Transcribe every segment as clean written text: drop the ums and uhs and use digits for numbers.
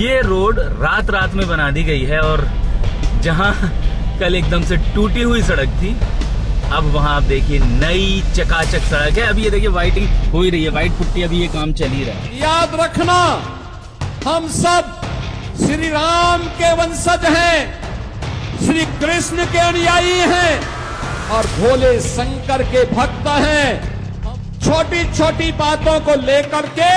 ये रोड रात रात में बना दी गई है और जहां कल एकदम से टूटी हुई सड़क थी, अब वहां आप देखिए नई चकाचक सड़क है। अभी ये देखिए व्हाइटिंग हो ही रही है, व्हाइट पुट्टी, अभी ये काम चल ही रहा है। याद रखना, हम सब श्री राम के वंशज हैं, श्री कृष्ण के अनुयायी हैं और भोले शंकर के भक्त हैं। छोटी छोटी बातों को लेकर के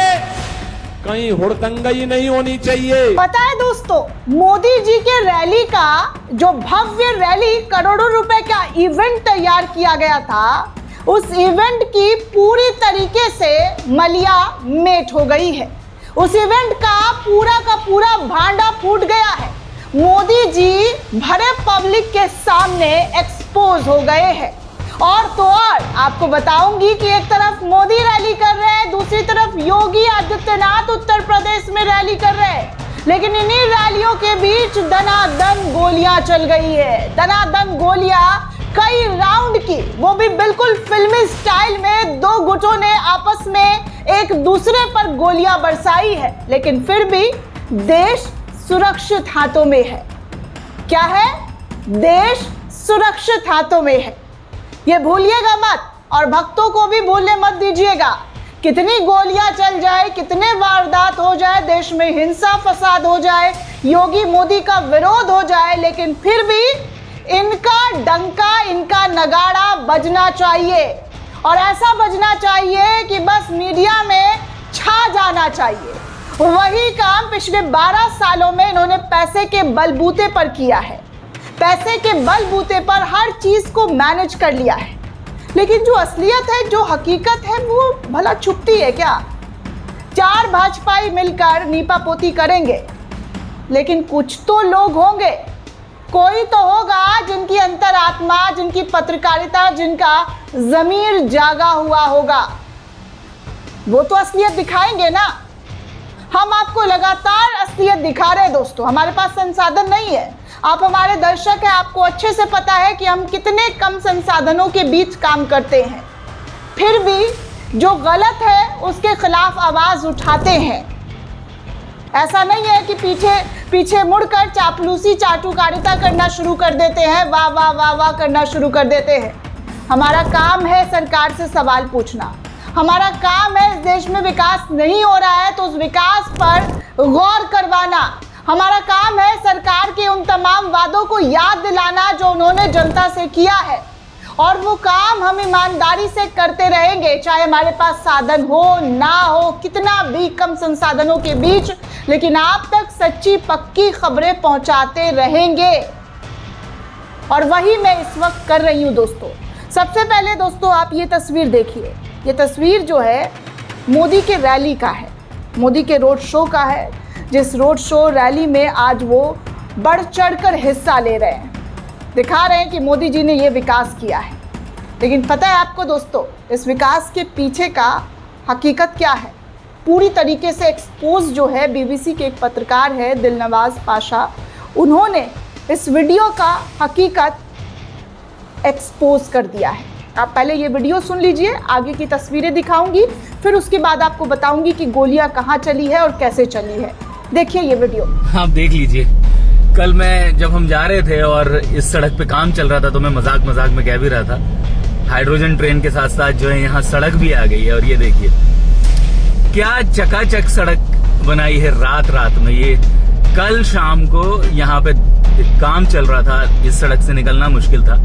कहीं हुड़दंगई नहीं होनी चाहिए। पता है दोस्तों, मोदी जी के रैली का जो भव्य रैली करोड़ों रुपए का इवेंट तैयार किया गया था, उस इवेंट की पूरी तरीके से मलिया मेट हो गई है। उस इवेंट का पूरा भांडा फूट गया है। मोदी जी भरे पब्लिक के सामने एक्सपोज हो गए हैं। और तो और आपको बताऊंगी कि एक तरफ मोदी रैली कर रहे हैं, दूसरी तरफ योगी आदित्यनाथ उत्तर प्रदेश में रैली कर रहे हैं। लेकिन इन्हीं रैलियों के बीच दनादन गोलियां चल गई है। दनादन गोलियां कई राउंड की, वो भी बिल्कुल फिल्मी स्टाइल में। दो गुटों ने आपस में एक दूसरे पर गोलियां बरसाई है, लेकिन फिर भी देश सुरक्षित हाथों में है। क्या है? देश सुरक्षित हाथों में है, ये भूलिएगा मत। और भक्तों को भी भूलने मत दीजिएगा। कितनी गोलियां चल जाए, कितने वारदात हो जाए, देश में हिंसा फसाद हो जाए, योगी मोदी का विरोध हो जाए, लेकिन फिर भी इनका डंका, इनका नगाड़ा बजना चाहिए। और ऐसा बजना चाहिए कि बस मीडिया में छा जाना चाहिए। वही काम पिछले 12 सालों में इन्होंने पैसे के बलबूते पर किया है। पैसे के बलबूते पर हर चीज को मैनेज कर लिया है। लेकिन जो असलियत है, जो हकीकत है, वो भला छुपती है क्या? 4 भाजपाई मिलकर नीपापोती करेंगे, लेकिन कुछ तो लोग होंगे, कोई तो होगा जिनकी अंतरात्मा, जिनकी पत्रकारिता, जिनका ज़मीर जागा हुआ होगा। वो तो असलियत दिखाएंगे ना। हम आपको लगातार असलियत दिखा रहे हैं दोस्तों। हमारे पास संसाधन नहीं है, आप हमारे दर्शक हैं, आपको अच्छे से पता है कि हम कितने कम संसाधनों के बीच काम करते हैं। फिर भी जो गलत है उसके खिलाफ आवाज उठाते हैं। ऐसा नहीं है कि पीछे मुड़कर चापलूसी, चाटुकारिता करना शुरू कर देते हैं, वाह वाह वाह वाह करना शुरू कर देते हैं। हमारा काम है सरकार से सवाल पूछना। हमारा काम है, इस देश में विकास नहीं हो रहा है तो उस विकास पर गौर करवाना। हमारा काम है सरकार के उन तमाम वादों को याद दिलाना जो उन्होंने जनता से किया है। और वो काम हम ईमानदारी से करते रहेंगे, चाहे हमारे पास साधन हो ना हो, कितना भी कम संसाधनों के बीच, लेकिन आप तक सच्ची पक्की खबरें पहुंचाते रहेंगे। और वही मैं इस वक्त कर रही हूं दोस्तों। सबसे पहले दोस्तों आप ये तस्वीर देखिए। ये तस्वीर जो है मोदी के रैली का है, मोदी के रोड शो का है, जिस रोड शो रैली में आज वो बढ़ चढ़कर हिस्सा ले रहे हैं, दिखा रहे हैं कि मोदी जी ने ये विकास किया है। लेकिन पता है आपको दोस्तों, इस विकास के पीछे का हकीकत क्या है? पूरी तरीके से एक्सपोज जो है, बीबीसी के एक पत्रकार है दिलनवाज पाशा, उन्होंने इस वीडियो का हकीकत एक्सपोज कर दिया है। आप पहले ये वीडियो सुन लीजिए, आगे की तस्वीरें दिखाऊंगी, फिर उसके बाद आपको बताऊंगी कि गोलियां कहां चली है और कैसे चली है। देखिए ये वीडियो। आप देख लीजिए। कल जब हम जा रहे थे और इस सड़क पे काम चल रहा था तो मैं मजाक में कह भी रहा था, हाइड्रोजन ट्रेन के साथ साथ जो है यहाँ सड़क भी आ गई है। और ये देखिए क्या चकाचक सड़क बनाई है रात रात में। ये कल शाम को यहाँ पे काम चल रहा था, इस सड़क से निकलना मुश्किल था।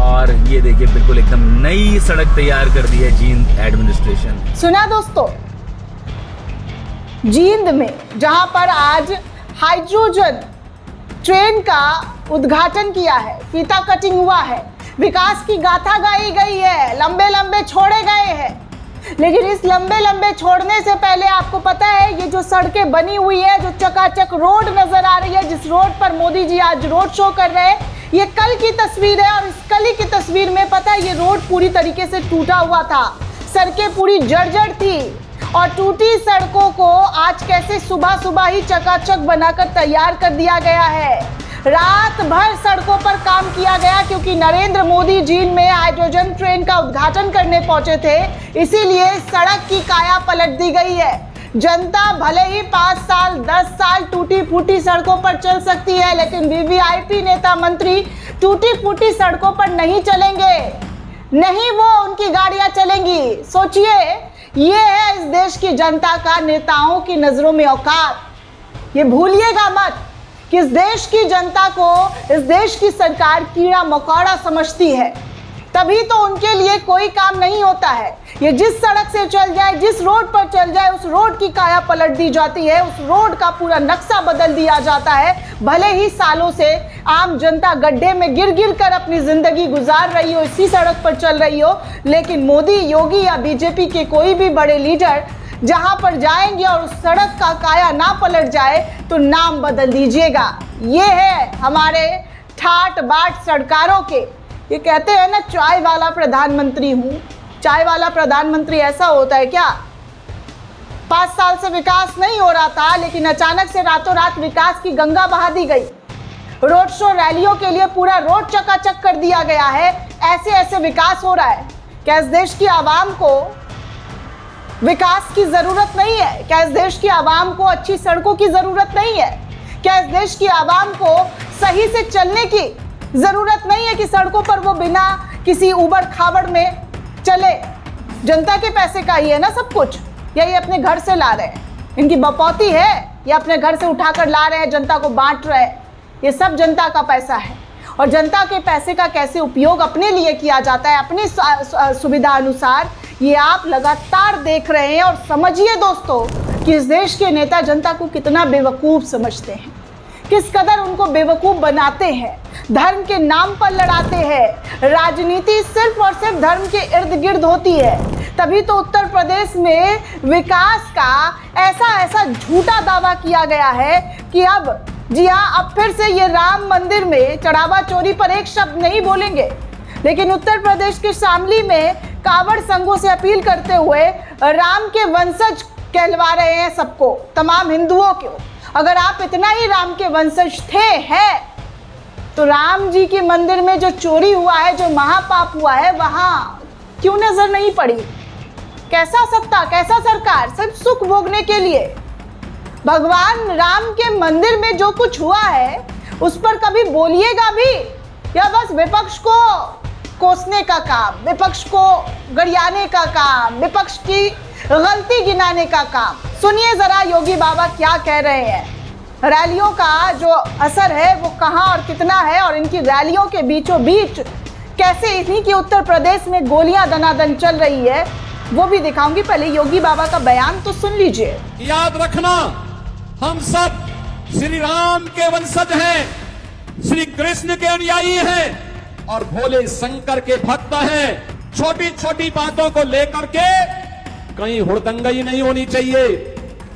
और ये देखिए बिल्कुल एकदम नई सड़क तैयार कर दी है जींद एडमिनिस्ट्रेशन। सुना दोस्तों, जींद में जहां पर आज हाइड्रोजन ट्रेन का उद्घाटन किया है, फीता कटिंग हुआ है, विकास की गाथा गाई गई है, लंबे लंबे छोड़े गए हैं। लेकिन इस लंबे लंबे छोड़ने से पहले आपको पता है ये जो सड़कें बनी हुई है, जो चकाचक रोड नजर आ रही है, जिस रोड पर मोदी जी आज रोड शो कर रहे हैं, ये कल की तस्वीर है। और इस कल की तस्वीर में पता है ये रोड पूरी तरीके से टूटा हुआ था, सड़कें पूरी जर्जर थी। और टूटी सड़कों को आज कैसे सुबह सुबह ही चकाचक बनाकर तैयार कर दिया गया है। रात भर सड़कों पर काम किया गया क्योंकि नरेंद्र मोदी जींद में हाइड्रोजन ट्रेन का उद्घाटन करने पहुंचे थे, इसीलिए सड़क की काया पलट दी गई है। जनता भले ही 5 साल 10 साल टूटी फूटी सड़कों पर चल सकती है, लेकिन वीवीआईपी नेता मंत्री टूटी फूटी सड़कों पर नहीं चलेंगे, नहीं वो उनकी गाड़ियां चलेंगी। सोचिए, ये है इस देश की जनता का नेताओं की नजरों में औकात। ये भूलिएगा मत कि इस देश की जनता को इस देश की सरकार कीड़ा मकोड़ा समझती है, तभी तो उनके लिए कोई काम नहीं होता है। ये जिस सड़क से चल जाए, जिस रोड पर चल जाए, उस रोड की काया पलट दी जाती है, उस रोड का पूरा नक्शा बदल दिया जाता है। भले ही सालों से आम जनता गड्ढे में गिर गिर कर अपनी जिंदगी गुजार रही हो, इसी सड़क पर चल रही हो, लेकिन मोदी, योगी या बीजेपी के कोई भी बड़े लीडर जहां पर जाएंगे और उस सड़क का काया ना पलट जाए तो नाम बदल दीजिएगा। ये है हमारे ठाट बाट सरकारों के। ये कहते हैं ना, चाय वाला प्रधानमंत्री हूं। चाय वाला प्रधानमंत्री ऐसा होता है क्या? 5 साल से विकास नहीं हो रहा था, लेकिन अचानक से रातों रात विकास की गंगा बहा दी गई। रोड शो रैलियों के लिए पूरा रोड चकाचक कर दिया गया है। ऐसे ऐसे विकास हो रहा है। क्या इस देश की आवाम को विकास की जरूरत नहीं है? क्या इस देश की आवाम को अच्छी सड़कों की जरूरत नहीं है? क्या इस देश की आवाम को सही से चलने की जरूरत नहीं है कि सड़कों पर वो बिना किसी उबड़ खाबड़ में चले? जनता के पैसे का ही है ना सब कुछ, या ये अपने घर से ला रहे हैं? इनकी बपौती है या अपने घर से उठाकर ला रहे हैं, जनता को बांट रहे हैं? ये सब जनता का पैसा है, और जनता के पैसे का कैसे उपयोग अपने लिए किया जाता है, अपनी सुविधा अनुसार, ये आप लगातार देख रहे हैं। और समझिए दोस्तों कि इस देश के नेता जनता को कितना बेवकूफ़ समझते हैं, किस कदर उनको बेवकूफ़ बनाते हैं, धर्म के नाम पर लड़ाते हैं। राजनीति सिर्फ और सिर्फ धर्म के इर्द गिर्द होती है। तभी तो उत्तर प्रदेश में विकास का ऐसा झूठा दावा किया गया है कि अब, जी हाँ, अब फिर से ये राम मंदिर में चढ़ावा चोरी पर एक शब्द नहीं बोलेंगे। लेकिन उत्तर प्रदेश के शामली में कांवड़ संघों से अपील करते हुए राम के वंशज कहलवा रहे हैं सबको, तमाम हिंदुओं को। अगर आप इतना ही राम के वंशज हैं तो राम जी के मंदिर में जो चोरी हुआ है, जो महापाप हुआ है, वहाँ क्यों नजर नहीं पड़ी? कैसा सत्ता, कैसा सरकार, सिर्फ सुख भोगने के लिए। भगवान राम के मंदिर में जो कुछ हुआ है उस पर कभी बोलिएगा भी, या बस विपक्ष को कोसने का काम, विपक्ष को गरियाने का काम, विपक्ष की गलती गिनाने का काम? सुनिए जरा योगी बाबा क्या कह रहे हैं। रैलियों का जो असर है वो कहाँ और कितना है, और इनकी रैलियों के बीचों बीच कैसे इन्हीं के उत्तर प्रदेश में गोलियां दनादन चल रही है, वो भी दिखाऊंगी। पहले योगी बाबा का बयान तो सुन लीजिए। याद रखना, हम सब श्री राम के वंशज हैं, श्री कृष्ण के अनुयायी हैं और भोले शंकर के भक्त हैं। छोटी छोटी बातों को लेकर के कहीं हुड़दंगई नहीं होनी चाहिए।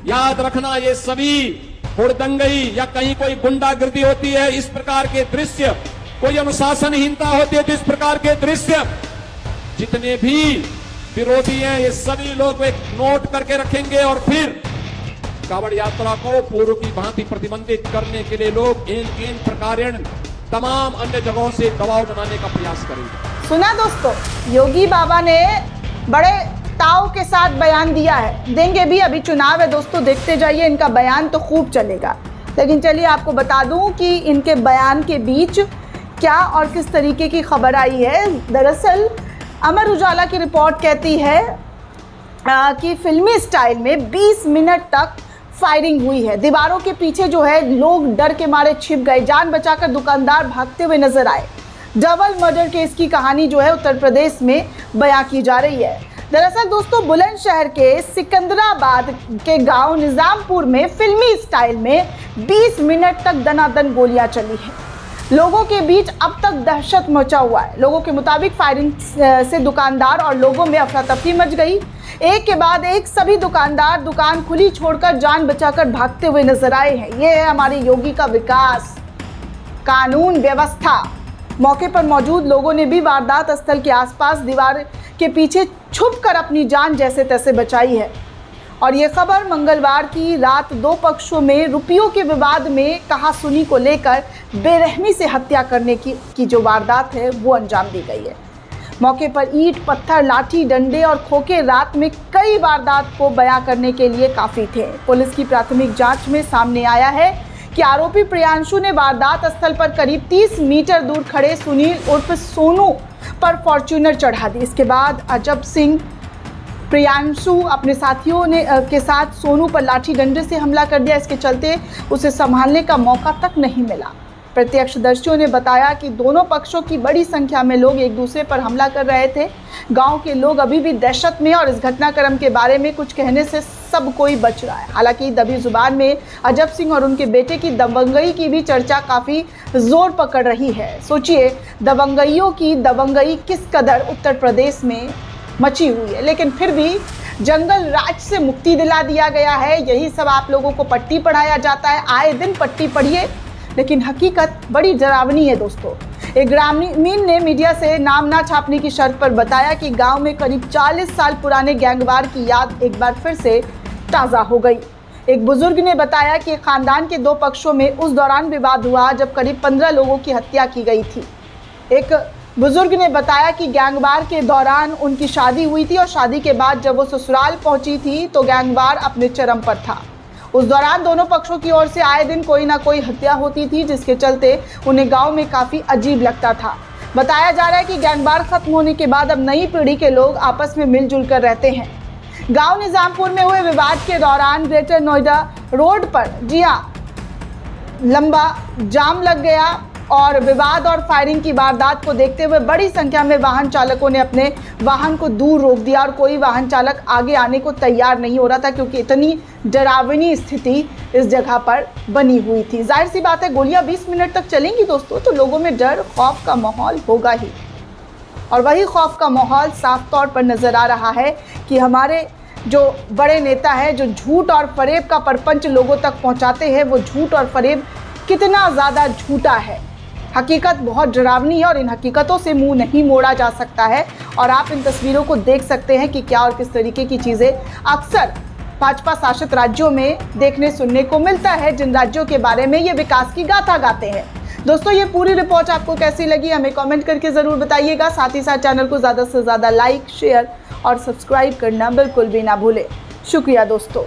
याद रखना, ये सभी हुड़दंगई या कहीं कोई गुंडागर्दी होती है, इस प्रकार के दृश्य, कोई अनुशासनहीनता होती है, तो इस प्रकार के दृश्य जितने भी विरोधी हैं ये सभी लोग एक नोट करके रखेंगे, और फिर कांवड़ यात्रा को पूर्व की भांति प्रतिबंधित करने के लिए लोग इन प्रकार तमाम अन्य जगहों से दबाव बनाने का प्रयास करेंगे। सुना दोस्तों, योगी बाबा ने बड़े ताव के साथ बयान दिया है, देंगे भी। अभी चुनाव है दोस्तों, देखते जाइए, इनका बयान तो खूब चलेगा। लेकिन चलिए आपको बता दूं कि इनके बयान के बीच क्या और किस तरीके की खबर आई है। दरअसल अमर उजाला की रिपोर्ट कहती है कि फिल्मी स्टाइल में 20 मिनट तक फायरिंग हुई है। दीवारों के पीछे जो है लोग डर के मारे छिप गए, जान बचाकर दुकानदार भागते हुए नजर आए। डबल मर्डर केस की कहानी जो है उत्तर प्रदेश में बयां की जा रही है। दरअसल दोस्तों, बुलंदशहर के सिकंदराबाद के गांव निजामपुर में फिल्मी स्टाइल में 20 मिनट तक दनादन गोलियां चली हैं। लोगों के बीच अब तक दहशत मचा हुआ है। लोगों के मुताबिक फायरिंग से दुकानदार और लोगों में अफरा तफरी मच गई। एक के बाद एक सभी दुकानदार दुकान खुली छोड़कर जान बचाकर भागते हुए नजर आए हैं। ये है हमारे योगी का विकास, कानून व्यवस्था। मौके पर मौजूद लोगों ने भी वारदात स्थल के आसपास दीवार के पीछे छुपकर अपनी जान जैसे तैसे बचाई है। और ये खबर मंगलवार की रात दो पक्षों में रुपयों के विवाद में कहासुनी को लेकर बेरहमी से हत्या करने की जो वारदात है वो अंजाम दी गई है। मौके पर ईंट, पत्थर, लाठी, डंडे और खोखे रात में कई वारदात को बयां करने के लिए काफ़ी थे। पुलिस की प्राथमिक जांच में सामने आया है कि आरोपी प्रियांशु ने वारदात स्थल पर करीब 30 मीटर दूर खड़े सुनील उर्फ सोनू पर फॉर्च्यूनर चढ़ा दी। इसके बाद अजब सिंह प्रियांशु अपने साथियों के साथ सोनू पर लाठी डंडे से हमला कर दिया। इसके चलते उसे संभालने का मौका तक नहीं मिला। प्रत्यक्षदर्शियों ने बताया कि दोनों पक्षों की बड़ी संख्या में लोग एक दूसरे पर हमला कर रहे थे। गांव के लोग अभी भी दहशत में और इस घटनाक्रम के बारे में कुछ कहने से सब कोई बच रहा है। हालांकि दबी जुबान में अजब सिंह और उनके बेटे की दबंगई की भी चर्चा काफ़ी जोर पकड़ रही है। सोचिए, दबंगइयों की दबंगई किस कदर उत्तर प्रदेश में मची हुई है, लेकिन फिर भी जंगल राज से मुक्ति दिला दिया गया है। यही सब आप लोगों को पट्टी पढ़ाया जाता है। आए दिन पट्टी पढ़िए, लेकिन हकीकत बड़ी डरावनी है दोस्तों। एक ग्रामीण ने मीडिया से नाम ना छापने की शर्त पर बताया कि गांव में करीब 40 साल पुराने गैंगवार की याद एक बार फिर से ताज़ा हो गई। एक बुजुर्ग ने बताया कि खानदान के दो पक्षों में उस दौरान विवाद हुआ जब करीब 15 लोगों की हत्या की गई थी। एक बुजुर्ग ने बताया कि गैंगवार के दौरान उनकी शादी हुई थी और शादी के बाद जब वो ससुराल पहुंची थी तो गैंगवार अपने चरम पर था। उस दौरान दोनों पक्षों की ओर से आए दिन कोई ना कोई हत्या होती थी, जिसके चलते उन्हें गांव में काफ़ी अजीब लगता था। बताया जा रहा है कि गैंगवार खत्म होने के बाद अब नई पीढ़ी के लोग आपस में मिलजुल कर रहते हैं। गांव निजामपुर में हुए विवाद के दौरान ग्रेटर नोएडा रोड पर लंबा जाम लग गया और विवाद और फायरिंग की वारदात को देखते हुए बड़ी संख्या में वाहन चालकों ने अपने वाहन को दूर रोक दिया और कोई वाहन चालक आगे आने को तैयार नहीं हो रहा था, क्योंकि इतनी डरावनी स्थिति इस जगह पर बनी हुई थी। जाहिर सी बात है, गोलियां 20 मिनट तक चलेंगी दोस्तों, तो लोगों में डर खौफ का माहौल होगा ही। और वही खौफ का माहौल साफ तौर पर नज़र आ रहा है कि हमारे जो बड़े नेता हैं, जो झूठ और फरेब का परपंच लोगों तक पहुँचाते हैं, वो झूठ और फरेब कितना ज़्यादा झूठा है। हकीकत बहुत डरावनी है और इन हकीकतों से मुंह नहीं मोड़ा जा सकता है। और आप इन तस्वीरों को देख सकते हैं कि क्या और किस तरीके की चीज़ें अक्सर भाजपा शासित राज्यों में देखने सुनने को मिलता है, जिन राज्यों के बारे में ये विकास की गाथा गाते हैं। दोस्तों, ये पूरी रिपोर्ट आपको कैसी लगी हमें कमेंट करके ज़रूर बताइएगा। साथ ही साथ चैनल को ज़्यादा से ज़्यादा लाइक, शेयर और सब्सक्राइब करना बिल्कुल भी ना भूलें। शुक्रिया दोस्तों।